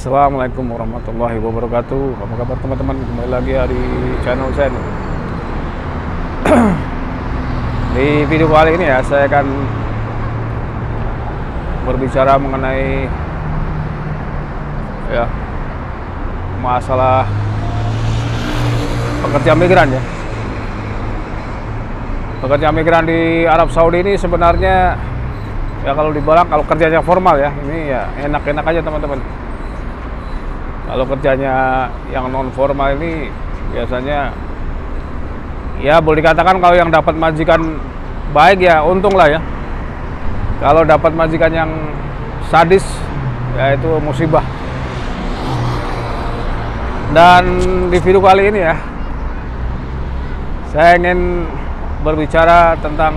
Assalamualaikum warahmatullahi wabarakatuh. Apa kabar teman-teman? Kembali lagi di channel saya nih. Di video kali ini ya, saya akan berbicara mengenai masalah pekerja migran ya. Pekerja migran di Arab Saudi ini sebenarnya ya kalau dibilang kalau kerjanya formal ya, ini ya enak-enak aja teman-teman. Kalau kerjanya yang non formal ini biasanya ya boleh dikatakan kalau yang dapat majikan baik ya untung lah ya. Kalau dapat majikan yang sadis ya itu musibah. Dan di video kali ini ya saya ingin berbicara tentang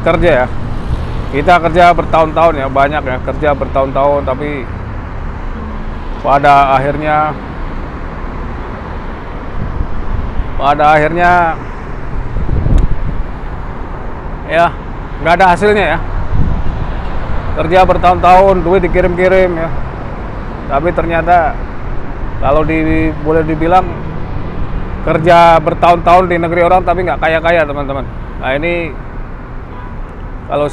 kerja ya. Kita kerja bertahun-tahun ya, banyak ya kerja bertahun-tahun, tapi pada akhirnya ya nggak ada hasilnya ya. Kerja bertahun-tahun, duit dikirim-kirim ya, tapi ternyata kalau boleh dibilang kerja bertahun-tahun di negeri orang tapi nggak kaya-kaya teman-teman. Nah ini kalau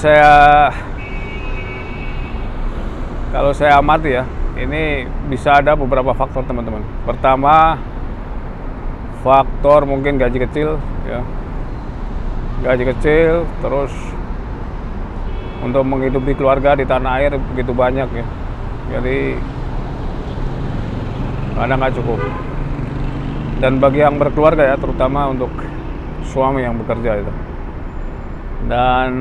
saya amati ya, ini bisa ada beberapa faktor teman-teman. Pertama, faktor mungkin gaji kecil ya. Gaji kecil, terus untuk menghidupi keluarga di tanah air begitu banyak ya. Jadi kadang nggak cukup. Dan bagi yang berkeluarga ya, terutama untuk suami yang bekerja itu. Dan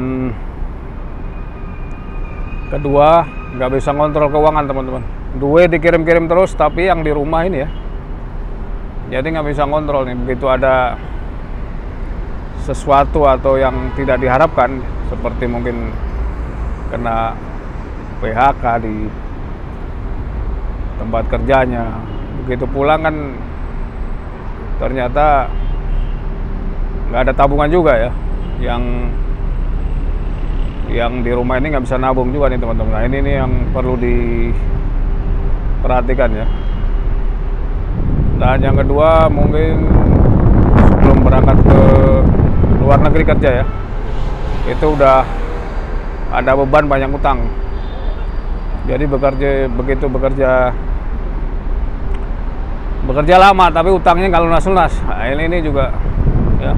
kedua, nggak bisa ngontrol keuangan teman-teman. Duit dikirim-kirim terus, tapi yang di rumah ini ya, jadi nggak bisa ngontrol nih. Begitu ada sesuatu atau yang tidak diharapkan, seperti mungkin kena PHK di tempat kerjanya, begitu pulang kan ternyata nggak ada tabungan juga ya, yang di rumah ini nggak bisa nabung juga nih teman-teman. Nah ini nih yang perlu diperhatikan ya. Dan yang kedua mungkin sebelum berangkat ke luar negeri kerja ya, itu udah ada beban banyak utang. Jadi begitu bekerja lama tapi utangnya nggak lunas-lunas. Nah, ini juga ya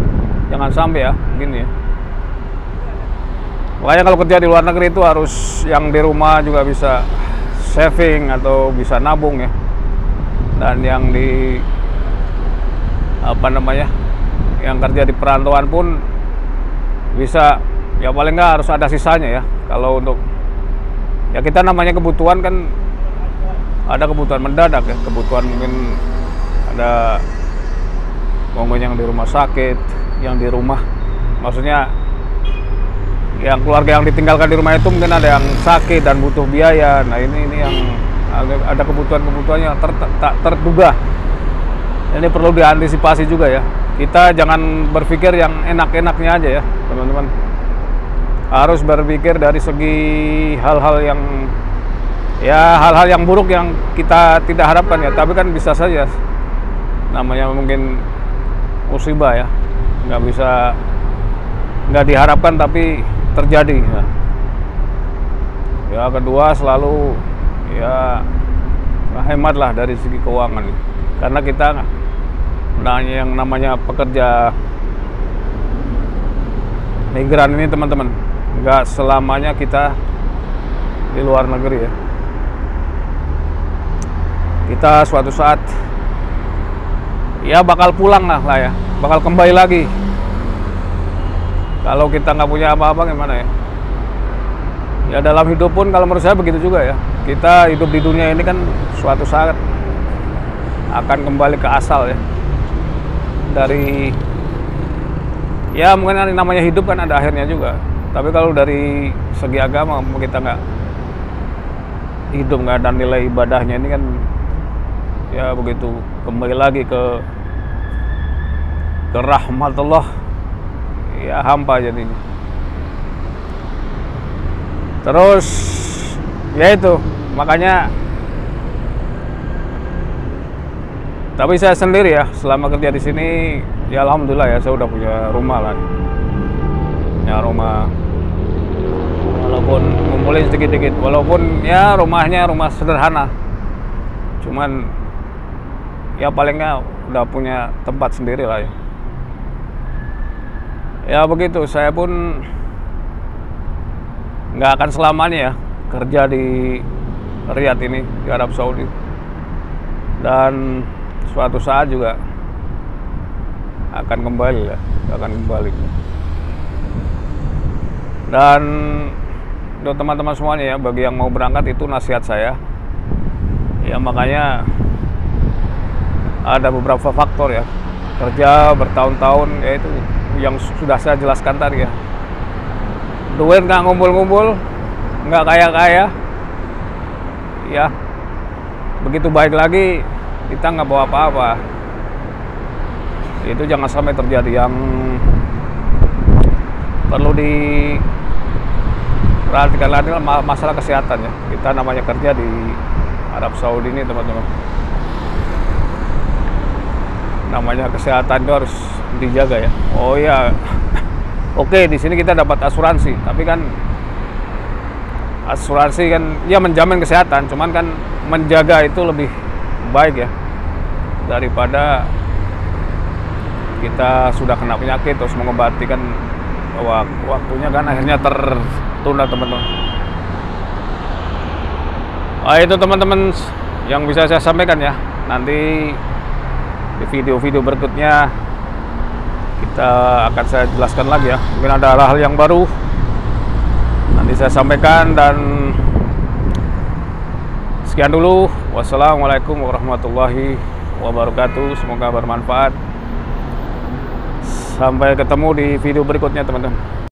jangan sampai ya gini ya. Makanya kalau kerja di luar negeri itu harus yang di rumah juga bisa saving atau bisa nabung ya. Dan yang yang kerja di perantauan pun bisa ya, paling nggak harus ada sisanya ya. Kalau untuk ya kita namanya kebutuhan kan ada kebutuhan mendadak ya, kebutuhan mungkin ada yang di rumah sakit, yang di rumah maksudnya yang keluarga yang ditinggalkan di rumah itu mungkin ada yang sakit dan butuh biaya. Nah ini yang ada kebutuhan yang tak terduga. Ini perlu diantisipasi juga ya. Kita jangan berpikir yang enak-enaknya aja ya teman-teman. Harus berpikir dari segi hal-hal yang buruk yang kita tidak harapkan ya. Tapi kan bisa saja, namanya mungkin musibah ya, nggak diharapkan tapi terjadi ya. Kedua selalu ya hematlah dari segi keuangan, karena kita yang namanya pekerja migran ini teman-teman, nggak selamanya kita di luar negeri ya. Kita suatu saat ya bakal pulang lah ya, bakal kembali lagi. Kalau kita nggak punya apa-apa gimana ya? Ya dalam hidup pun kalau menurut saya begitu juga ya. Kita hidup di dunia ini kan suatu saat akan kembali ke asal ya. Dari ya mungkin namanya hidup kan ada akhirnya juga. Tapi kalau dari segi agama kita nggak hidup, nggak ada nilai ibadahnya, ini kan ya begitu kembali lagi ke rahmatullah ya hampa jadinya. Terus ya itu makanya. Tapi saya sendiri ya, selama kerja di sini, ya alhamdulillah ya, saya udah punya rumah lah, punya rumah. Walaupun ngumpulin sedikit-sedikit, walaupun ya rumahnya rumah sederhana, cuman ya paling nggak udah punya tempat sendiri lah ya. Ya begitu, saya pun nggak akan selamanya ya kerja di Riyadh ini, di Arab Saudi, dan suatu saat juga akan kembali ya, akan kembali. Dan untuk teman-teman semuanya ya, bagi yang mau berangkat, itu nasihat saya ya, makanya ada beberapa faktor ya, kerja bertahun-tahun, yaitu yang sudah saya jelaskan tadi ya. Duit nggak ngumpul-ngumpul, nggak kaya-kaya ya, begitu baik lagi kita nggak bawa apa-apa. Itu jangan sampai terjadi. Yang perlu diperhatikan lagi adalah masalah kesehatan ya. Kita namanya kerja di Arab Saudi ini, teman-teman, namanya kesehatan itu harus dijaga ya. Oh ya, oke, di sini kita dapat asuransi, tapi kan asuransi kan ya menjamin kesehatan, cuman kan menjaga itu lebih baik ya, daripada kita sudah kena penyakit terus mengobati, kan waktunya kan akhirnya tertunda, teman-teman. Itu teman-teman yang bisa saya sampaikan ya. Nanti di video-video berikutnya kita akan saya jelaskan lagi ya, mungkin ada hal-hal yang baru nanti saya sampaikan. Dan sekian dulu, wassalamualaikum warahmatullahi wabarakatuh, semoga bermanfaat. Sampai ketemu di video berikutnya, teman-teman.